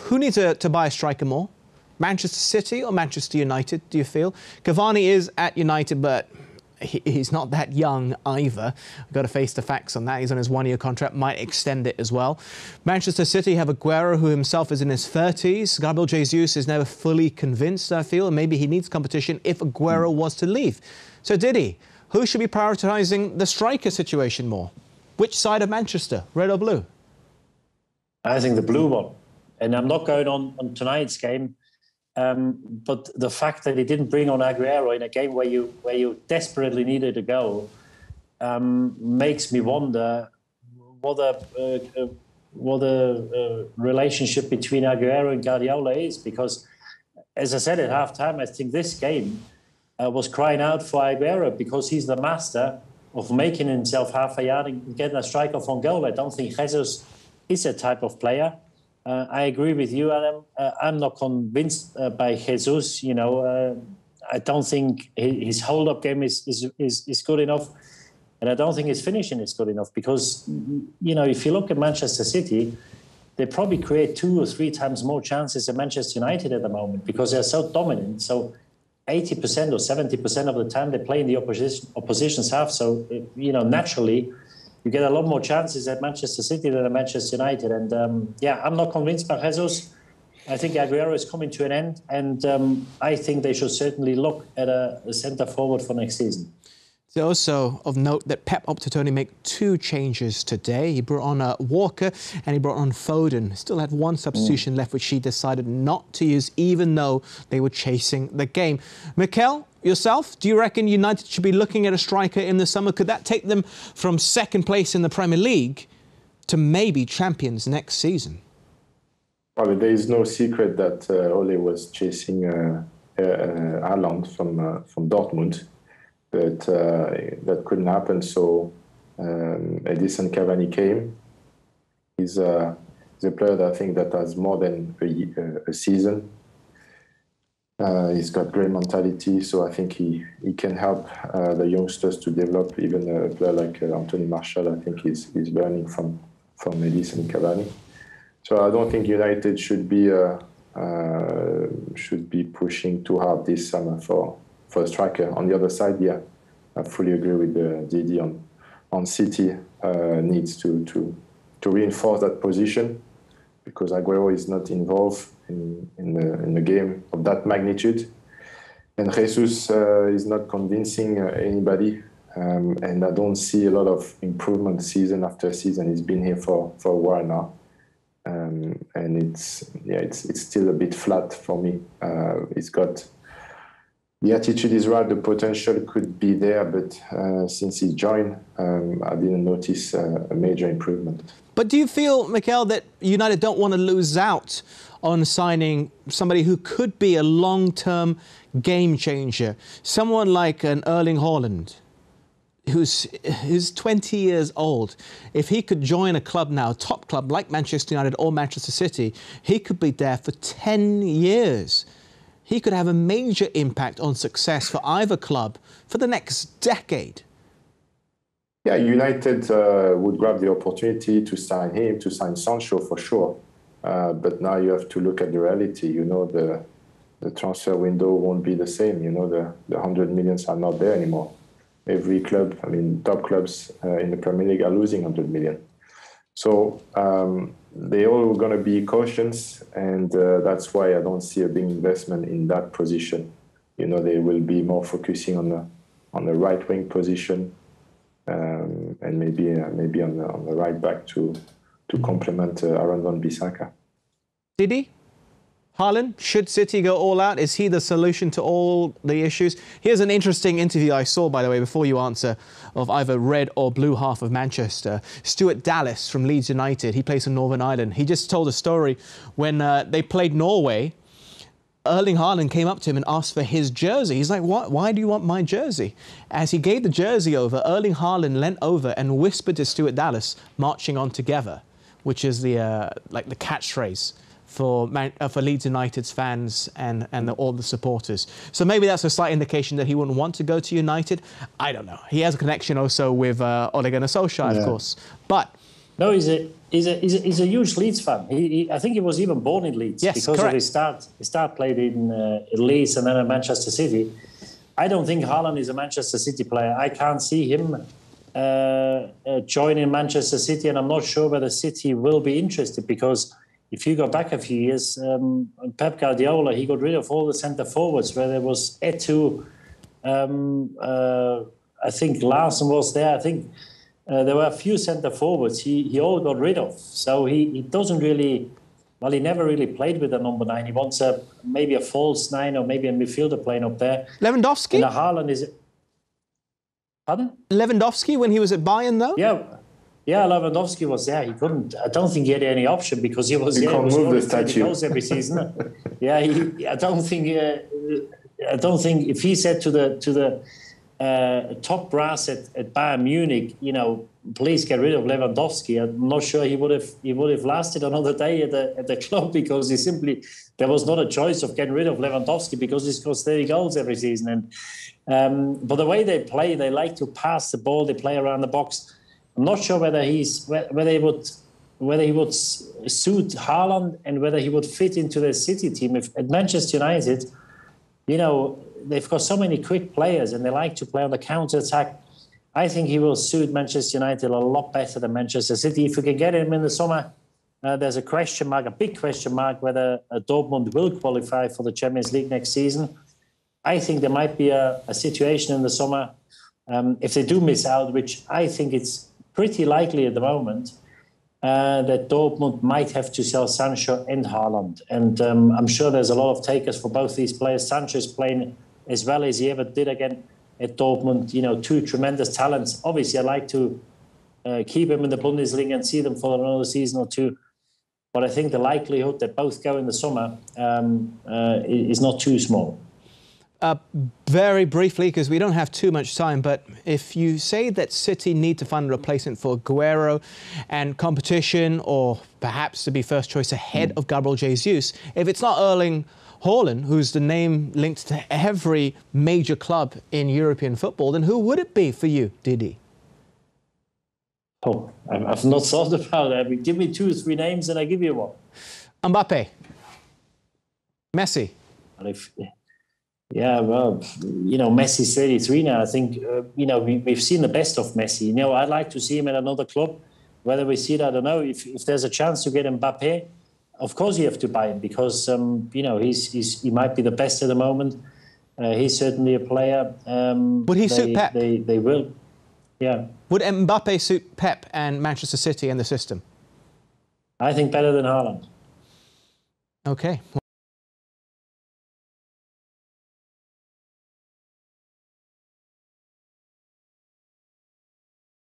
who needs to buy a striker more? Manchester City or Manchester United, do you feel? Cavani is at United, but he's not that young either. We've got to face the facts on that. He's on his one-year contract, might extend it as well. Manchester City have Aguero, who himself is in his 30s. Gabriel Jesus is never fully convinced, I feel, and maybe he needs competition if Aguero was to leave. So Didi, who should be prioritising the striker situation more? Which side of Manchester, red or blue? I think the blue one. And I'm not going on tonight's game. But the fact that he didn't bring on Aguero in a game where you desperately needed a goal makes me wonder what a relationship between Aguero and Guardiola is. Because, as I said at half-time, I think this game was crying out for Aguero because he's the master of making himself half a yard and getting a strike off on goal. I don't think Jesus is a type of player. I agree with you, Adam. I'm not convinced by Jesus. You know, I don't think his hold-up game is good enough, and I don't think his finishing is good enough. Because, you know, if you look at Manchester City, they probably create 2 or 3 times more chances than Manchester United at the moment because they're so dominant. So 80% or 70% of the time they play in the opposition's half. So, you know, naturally, you get a lot more chances at Manchester City than at Manchester United. And, yeah, I'm not convinced by Jesus. I think Aguero is coming to an end. And I think they should certainly look at a centre-forward for next season. It's also of note that Pep opted to only make 2 changes today. He brought on Walker and he brought on Foden. Still had 1 substitution left, which he decided not to use, even though they were chasing the game. Mikel, yourself, do you reckon United should be looking at a striker in the summer? Could that take them from 2nd place in the Premier League to maybe champions next season? Well, there is no secret that Ole was chasing Haaland from Dortmund. But that couldn't happen, so Edison Cavani came. He's a player that I think that has more than a season. He's got great mentality, so I think he can help the youngsters to develop. Even a player like Anthony Martial, I think he's learning from Edison Cavani. So I don't think United should be pushing too hard this summer for a striker. On the other side, yeah, I fully agree with Didi on City needs to reinforce that position because Aguero is not involved in the game of that magnitude, and Jesus is not convincing anybody, and I don't see a lot of improvement season after season. He's been here for a while now, and it's still a bit flat for me. He's got. The attitude is right, the potential could be there, but since he joined, I didn't notice a major improvement. But do you feel, Mikel, that United don't want to lose out on signing somebody who could be a long-term game changer? Someone like an Erling Haaland, who's 20 years old. If he could join a club now, a top club like Manchester United or Manchester City, he could be there for 10 years. He could have a major impact on success for either club for the next decade. Yeah, United would grab the opportunity to sign him, to sign Sancho for sure. But now you have to look at the reality. You know, the transfer window won't be the same. You know, the 100 millions are not there anymore. Every club, I mean, top clubs in the Premier League are losing 100 million. So they're all going to be cautious, and that's why I don't see a big investment in that position. You know, they will be more focusing on the right wing position, and maybe on the right back to complement Aaron Wan-Bissaka. Didi? Haaland, should City go all out? Is he the solution to all the issues? Here's an interesting interview I saw, by the way, before you answer, of either red or blue half of Manchester. Stuart Dallas from Leeds United, he plays for Northern Ireland. He just told a story when they played Norway. Erling Haaland came up to him and asked for his jersey. He's like, why do you want my jersey? As he gave the jersey over, Erling Haaland leant over and whispered to Stuart Dallas, marching on together, which is the like the catchphrase for Leeds United's fans and all the supporters. So maybe that's a slight indication that he wouldn't want to go to United. I don't know. He has a connection also with Ole Gunnar Solskjaer, of course. But no, he's He's a huge Leeds fan. I think he was even born in Leeds, yes, because correct. of his start. His start played in Leeds and then at Manchester City. I don't think Haaland is a Manchester City player. I can't see him joining Manchester City, and I'm not sure whether City will be interested, because if you go back a few years, Pep Guardiola, he got rid of all the centre forwards, where there was Eto'o, I think Larson was there. I think there were a few centre forwards he all got rid of. So he doesn't really, well, he never really played with a number 9. He wants maybe a false 9 or maybe a midfielder playing up there. Lewandowski? And Haaland is... Pardon? Lewandowski when he was at Bayern, though? Yeah, Lewandowski was there. He couldn't. I don't think he had any option, because he was. You can't move the statue. Goals every season. Yeah, I don't think if he said to the top brass at Bayern Munich, you know, please get rid of Lewandowski, I'm not sure he would have lasted another day at the club, because there was not a choice of getting rid of Lewandowski, because he scores 30 goals every season. And but the way they play, they like to pass the ball. They play around the box. I'm not sure whether he would suit Haaland and whether he would fit into the City team. If at Manchester United, you know, they've got so many quick players and they like to play on the counter-attack. I think he will suit Manchester United a lot better than Manchester City. If we can get him in the summer, there's a question mark, a big question mark, whether Dortmund will qualify for the Champions League next season. I think there might be a situation in the summer, if they do miss out, which I think it's pretty likely at the moment, that Dortmund might have to sell Sancho and Haaland. And I'm sure there's a lot of takers for both these players. Sancho is playing as well as he ever did again at Dortmund. You know, 2 tremendous talents. Obviously, I'd like to keep him in the Bundesliga and see them for another season or 2. But I think the likelihood that both go in the summer is not too small. Very briefly, because we don't have too much time, but if you say that City need to find a replacement for Aguero and competition, or perhaps to be first choice ahead of Gabriel Jesus, if it's not Erling Haaland, who's the name linked to every major club in European football, then who would it be for you, Didi? Oh, I've not thought about that. I mean, give me 2 or 3 names and I give you one. Mbappe. Messi. Yeah, well, you know, Messi's 33 now. I think, you know, we've seen the best of Messi. You know, I'd like to see him at another club. Whether we see it, I don't know. If there's a chance to get Mbappe, of course you have to buy him, because, you know, he might be the best at the moment. He's certainly a player. Would he suit Pep? They will, yeah. Would Mbappe suit Pep and Manchester City and the system? I think better than Haaland. Okay.